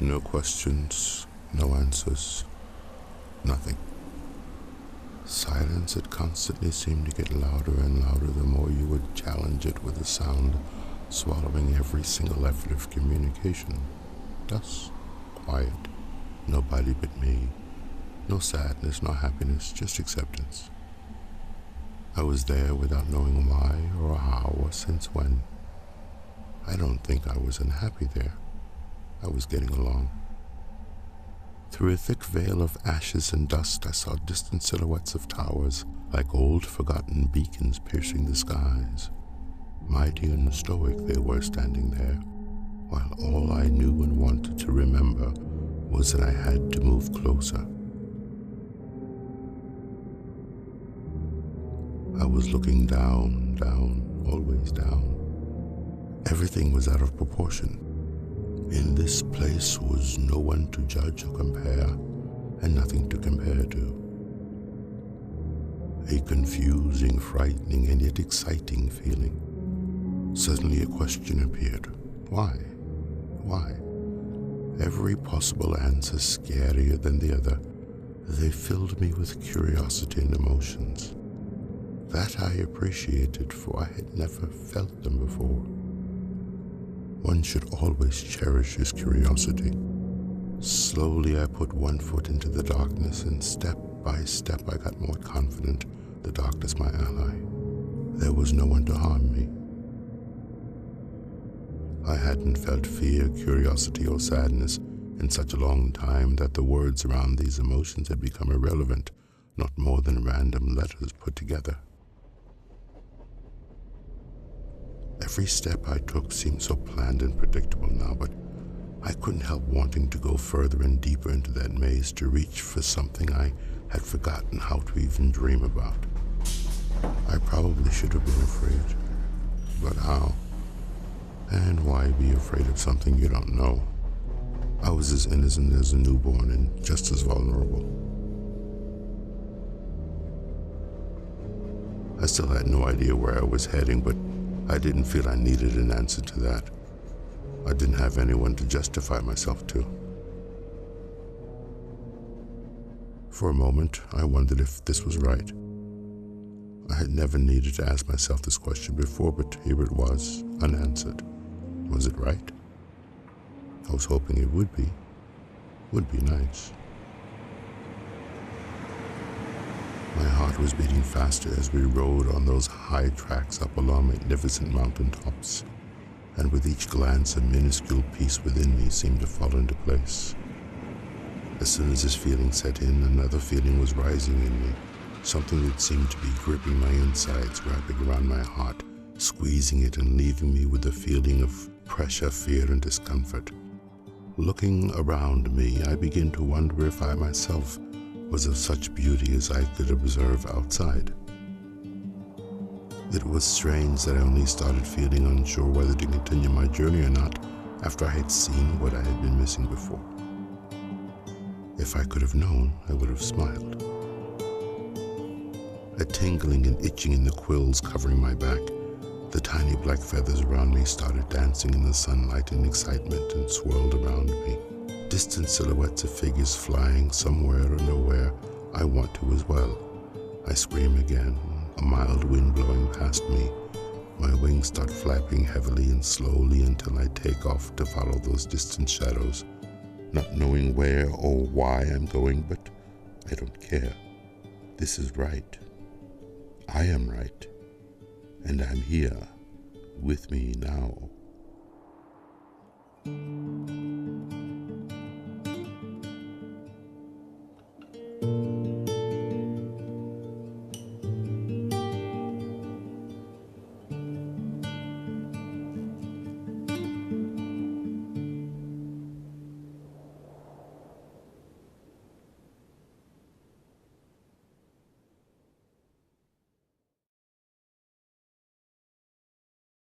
No questions, no answers, nothing. Silence that constantly seemed to get louder and louder the more you would challenge it with a sound, swallowing every single effort of communication. Thus, quiet. Nobody but me. No sadness, no happiness, just acceptance. I was there without knowing why or how or since when. I don't think I was unhappy there. I was getting along. Through a thick veil of ashes and dust, I saw distant silhouettes of towers, like old forgotten beacons piercing the skies. Mighty and stoic they were standing there, while all I knew and wanted to remember was that I had to move closer. I was looking down, always down. Everything was out of proportion. In this place was no one to judge or compare, and nothing to compare to. A confusing, frightening, and yet exciting feeling. Suddenly a question appeared. Why? Why? Every possible answer scarier than the other. They filled me with curiosity and emotions. That I appreciated, for I had never felt them before. One should always cherish his curiosity. Slowly I put one foot into the darkness, and step by step I got more confident, the darkness my ally. There was no one to harm me. I hadn't felt fear, curiosity, or sadness in such a long time that the words around these emotions had become irrelevant, not more than random letters put together. Every step I took seemed so planned and predictable now, but I couldn't help wanting to go further and deeper into that maze, to reach for something I had forgotten how to even dream about. I probably should have been afraid, but how? And why be afraid of something you don't know? I was as innocent as a newborn and just as vulnerable. I still had no idea where I was heading, but I didn't feel I needed an answer to that. I didn't have anyone to justify myself to. For a moment, I wondered if this was right. I had never needed to ask myself this question before, but here it was, unanswered. Was it right? I was hoping it would be. Would be nice. My heart was beating faster as we rode on those high tracks up along magnificent mountain tops, and with each glance a minuscule piece within me seemed to fall into place. As soon as this feeling set in, another feeling was rising in me, something that seemed to be gripping my insides, wrapping around my heart, squeezing it and leaving me with a feeling of pressure, fear, and discomfort. Looking around me, I began to wonder if I myself was of such beauty as I could observe outside. It was strange that I only started feeling unsure whether to continue my journey or not after I had seen what I had been missing before. If I could have known, I would have smiled. A tingling and itching in the quills covering my back, the tiny black feathers around me started dancing in the sunlight in excitement and swirled around me. Distant silhouettes of figures flying somewhere or nowhere. I want to as well. I scream again, a mild wind blowing past me. My wings start flapping heavily and slowly until I take off to follow those distant shadows, not knowing where or why I'm going, but I don't care. This is right. I am right. And I'm here, with me now.